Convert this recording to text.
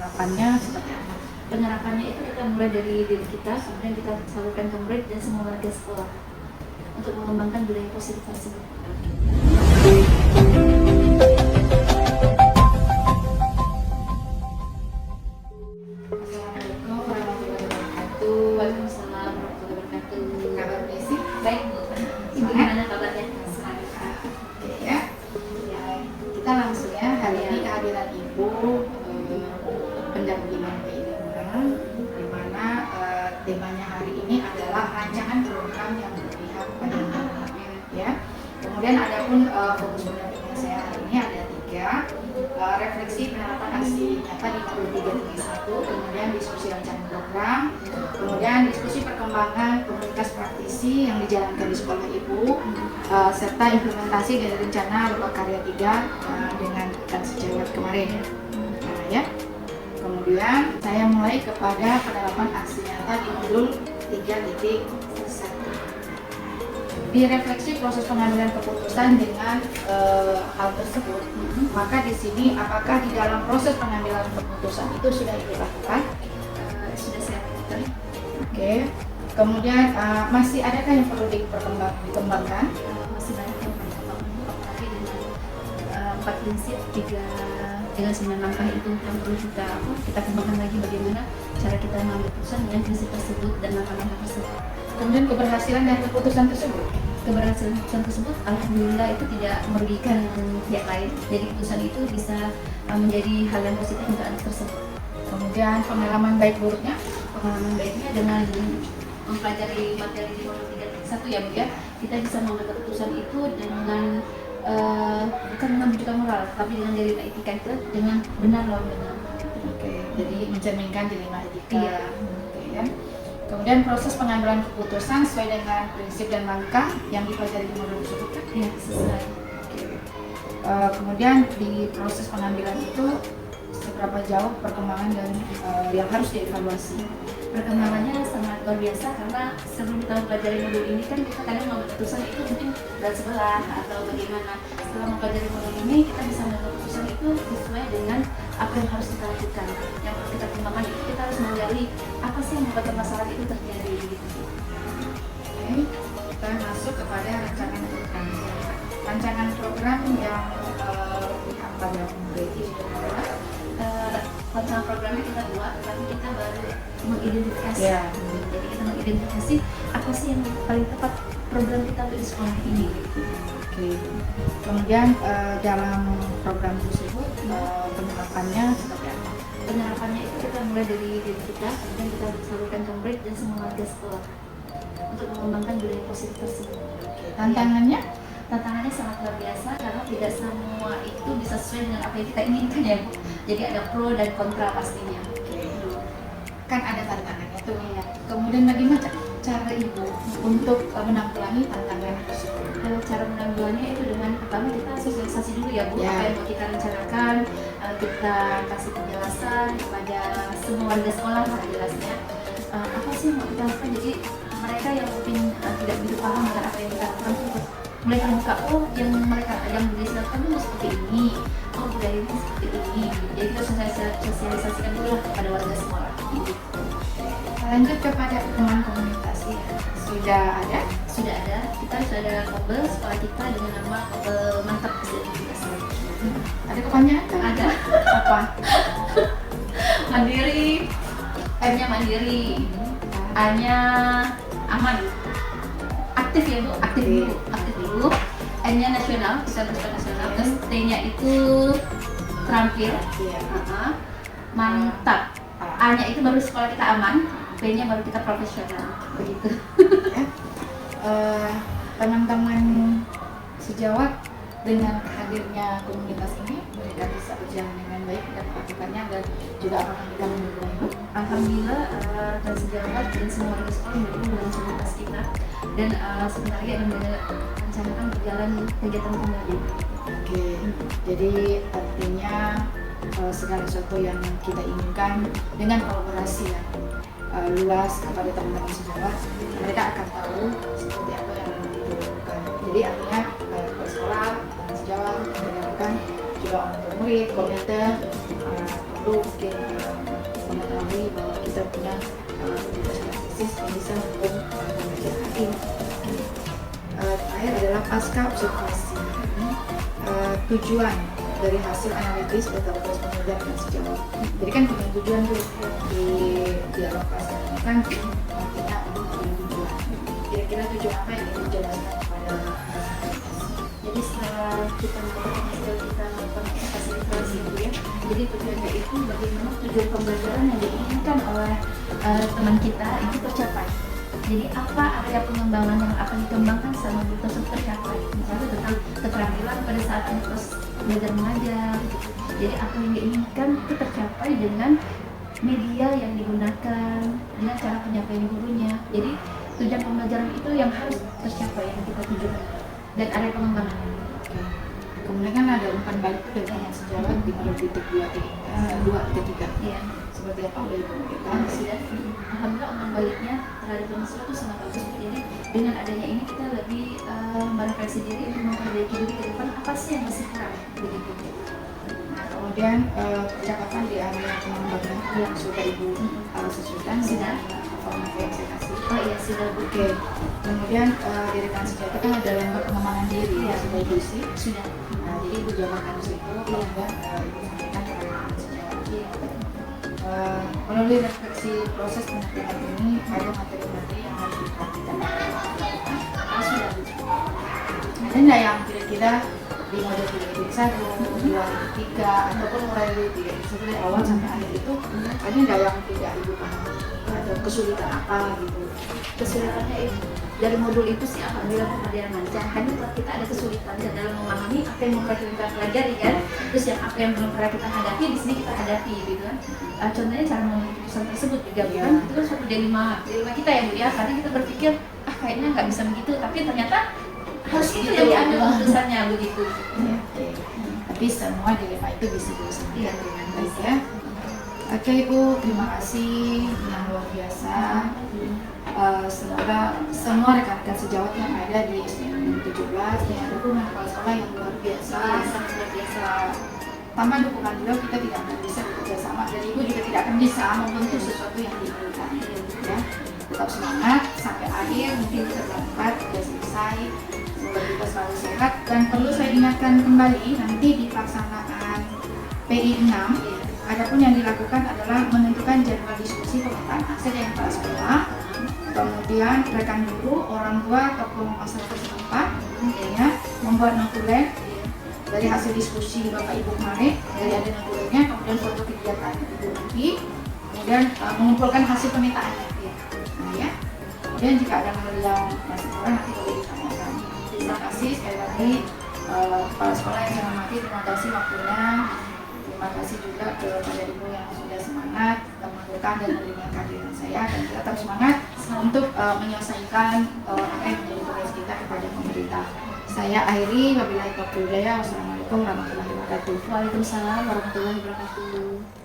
penerapannya seperti apa? Penerapannya itu kita mulai dari diri kita, kemudian kita salurkan ke murid dan semua warga sekolah untuk mengembangkan budaya positif tersebut. Assalamualaikum warahmatullahi wabarakatuh. Waalaikumsalam warahmatullahi wabarakatuh. Kabar Desi? Baik Bu, Ibu gimana kabarnya? Oke ya. Kita langsung ya, hari ini kehadiran Ibu pendampingan keilmuan, di mana temanya hari ini adalah rancangan program yang berpihak pada anak, ya. Kemudian ada pun fokus pendampingan saya hari ini ada 3, refleksi penerapan aksi nyata di modul 331, kemudian diskusi rancangan program, kemudian diskusi perkembangan komunitas praktisi yang dijalankan di sekolah Ibu, serta implementasi dari rencana Lomba Karya 3 dengan rekan sejawat kemarin. Nah, ya. Kemudian saya mulai kepada penerapan aksi nyata di modul 3.1. Direfleksi proses pengambilan keputusan dengan hal tersebut, maka di sini apakah di dalam proses pengambilan keputusan itu sudah dilakukan? Sudah saya lakukan. Oke. Kemudian masih adakah yang perlu dikembangkan? Masih banyak yang perlu dilakukan, apalagi dengan 4 prinsip, 3 dengan 9 langkah itu yang perlu kita kembangkan lagi bagaimana cara kita mengambil keputusan dengan prinsip tersebut dan langkah-langkah tersebut. Kemudian keberhasilan dari keputusan tersebut? Keberhasilan keputusan tersebut alhamdulillah itu tidak merugikan pihak lain, jadi keputusan itu bisa menjadi hal yang positif untuk anak tersebut. Kemudian pengalaman baik buruknya? Pengalaman baiknya dengan mempelajari materi di modul 3.1 ya Bu ya, kita bisa mengambil keputusan itu dengan bukan dengan menunjukkan moral, tapi dengan dari etika itu dengan benar lawan benar. Oke, jadi mencerminkan dilema etika. Iya. Oke, ya. Kemudian proses pengambilan keputusan sesuai dengan prinsip dan langkah yang dipelajari di modul tersebut kan? Iya, sesuai. Oke. Kemudian di proses pengambilan itu seberapa jauh perkembangan dan yang harus dievaluasi? Perkembangannya sangat luar biasa karena sebelum kita mempelajari modul ini kan kita kadang mengambil keputusan itu mungkin berat sebelah atau bagaimana. Setelah mempelajari modul ini kita bisa mengambil keputusan itu sesuai dengan apa yang harus kita lakukan. Yang perlu kita kembangkan itu kita harus menggali apa sih yang membuat permasalahan itu terjadi gitu. Oke, kita masuk kepada rancangan program. Rancangan program yang berpihak pada murid itu adalah Rancangan programnya kita buat, tapi kita baru mengidentifikasi. Ya. Jadi kita mengidentifikasi apa sih yang paling tepat program kita untuk di sekolah ini. Oke. Kemudian dalam program tersebut penerapannya seperti apa? Penerapannya itu kita mulai dari diri kita, kemudian kita salurkan ke murid dan semua warga sekolah untuk mengembangkan budaya positif tersebut. Tantangannya? Tantangannya sangat luar biasa karena tidak semua itu bisa sesuai dengan apa yang kita inginkan ya Bu. Jadi ada pro dan kontra pastinya. Kan ada tantangannya tuh ya. Kemudian bagaimana cara Ibu untuk menanggulangi tantangan tersebut? Kalau cara menanggulanginya itu dengan pertama kita sosialisasi dulu ya Bu, Ya. apa yang mau kita rencanakan, kita kasih penjelasan kepada semua warga sekolah lah jelasnya. Apa sih yang mau kita lakukan, jadi mereka yang mungkin tidak begitu paham dengan apa yang kita lakukan itu mulai terbuka, oh yang mereka yang dijelaskan itu seperti ini, oh budaya ini seperti ini, jadi kita sosialisasikan dulu lah kepada warga sekolah. Lanjut kepada pertemuan komunitas ya. Sudah ada? Sudah ada, kita sudah ada kabel sekolah kita dengan nama kabel mantap identitas. Ada kepanjangan kan? Ada. Apa? Mandiri, M-nya mandiri, A-nya aman, aktif ya Bu, aktif dulu, N-nya nasional, kita bersifat nasional, terus T-nya itu terampil, Iya. mantap, A-nya itu baru sekolah kita aman, P-nya baru kita profesional, begitu. Teman-teman sejawat dengan hadirnya komunitas ini mereka bisa berjalan dengan baik dan melakukannya dan juga apakah kita mendukung Ibu? Alhamdulillah dan sejawat dan semua warga sekolah mendukung dengan komunitas kita dan sebentar lagi akan merencanakan berjalan kegiatan kembali. Oke, jadi artinya segala sesuatu yang kita inginkan dengan kolaborasi yang luas kepada teman-teman sejawat, mereka akan tahu seperti apa yang dibutuhkan. Jadi artinya sekolah, sejawat, mendengarkan juga orang tua murid, komite, perlu mengetahui bahwa kita punya komunitas praktis yang bisa mendukung pembelajaran hari ini. Terakhir adalah pasca observasi. Tujuan dari hasil analitis data proses pengajar dan sejauh. Jadi kan punya tujuan tuh di dialog pasca kan nantinya punya tujuan. Kira-kira tujuan apa yang ingin dijelaskan kepada Jadi setelah kita melakukan hasil, kita melakukan fasilitasi itu ya. Jadi tujuannya itu bagaimana tujuan pembelajaran yang diinginkan oleh teman kita itu tercapai. Jadi apa area pengembangan yang akan dikembangkan selama guru tersebut tercapai. Misalnya tentang keterampilan pada saat proses belajar mengajar. Gitu. Jadi apa yang diinginkan itu tercapai dengan media yang digunakan, dengan cara penyampaian gurunya. Jadi tujuan pembelajaran itu yang harus tercapai yang kita tujukan. Dan area pengembangan. Kemudian kan ada umpan balik itu dari yang sejawat di titik 2.3. Iya. Seperti apa udah ibu kita? Sudah. Alhamdulillah umpan baliknya terhadap mahasiswa itu sangat bagus. Jadi dengan adanya ini kita lebih merefleksi diri untuk memperbaiki diri ke depan apa sih yang masih kurang begitu. Nah, kemudian percakapan di area pengembangan yang sudah ibu sesuaikan Sudah. format yang saya kasih. Oh iya sudah Bu. Oke. Kemudian di rekan sejati kan ada lembar pengembangan diri Iya. sudah ibu isi. Sudah. Nah, jadi ibu jabarkan di situ, kemudian ibu sampaikan ke rekan sejati. Iya. Melalui refleksi proses penelitian ini ada materi-materi yang harus diperhatikan. Sudah Bu. Ada nggak yang kira-kira di model 3.1, 2.3 ataupun mulai dari 3.1 dari awal sampai akhir itu ada nggak yang tidak ibu pahami? Ada kesulitan apa gitu? Kesulitannya itu dari modul itu sih alhamdulillah pembelajaran lancar. Hanya kita ada kesulitan dalam memahami apa yang mau kita pelajari kan. Terus yang apa yang belum pernah kita hadapi di sini kita hadapi gitu kan. Contohnya cara mengambil keputusan tersebut juga kan itu kan suatu dilema kita ya Bu ya. Karena kita berpikir kayaknya nggak bisa begitu, tapi ternyata harus itu yang diambil keputusannya begitu. Ya, oke. Tapi semua dilema itu bisa diselesaikan Iya. dengan baik ya. Oke Ibu, terima kasih yang luar biasa. Semoga semua rekan-rekan sejawat yang ada di SDN 17 dan dukungan kepala sekolah yang luar biasa, Sangat luar biasa. tanpa dukungan beliau kita tidak akan bisa bekerja sama dan Ibu juga tidak akan bisa membentuk sesuatu yang diinginkan. Ya, tetap semangat sampai akhir, mungkin kita berangkat sudah selesai. Semoga kita selalu sehat dan perlu saya ingatkan kembali nanti di pelaksanaan PI 6. Adapun yang dilakukan adalah menentukan jadwal diskusi pemetaan aset yang kepala sekolah, kemudian rekan guru, orang tua, tokoh masyarakat setempat, ya, membuat notulen dari hasil diskusi Bapak Ibu kemarin, dari ada notulennya, kemudian foto kegiatan Ibu nanti, kemudian mengumpulkan hasil pemetaannya. Nah ya, kemudian jika ada hal yang masih kurang nanti boleh ditanyakan. Terima kasih sekali lagi kepala sekolah yang saya hormati, terima kasih waktunya. Terima kasih juga kepada Ibu yang sudah semangat melakukan dan menerima kehadiran saya dan kita tetap semangat untuk menyelesaikan apa yang menjadi tugas kita kepada pemerintah. Saya akhiri, wabillahi taufiq wal hidayah. Wassalamualaikum warahmatullahi wabarakatuh. Waalaikumsalam warahmatullahi wabarakatuh.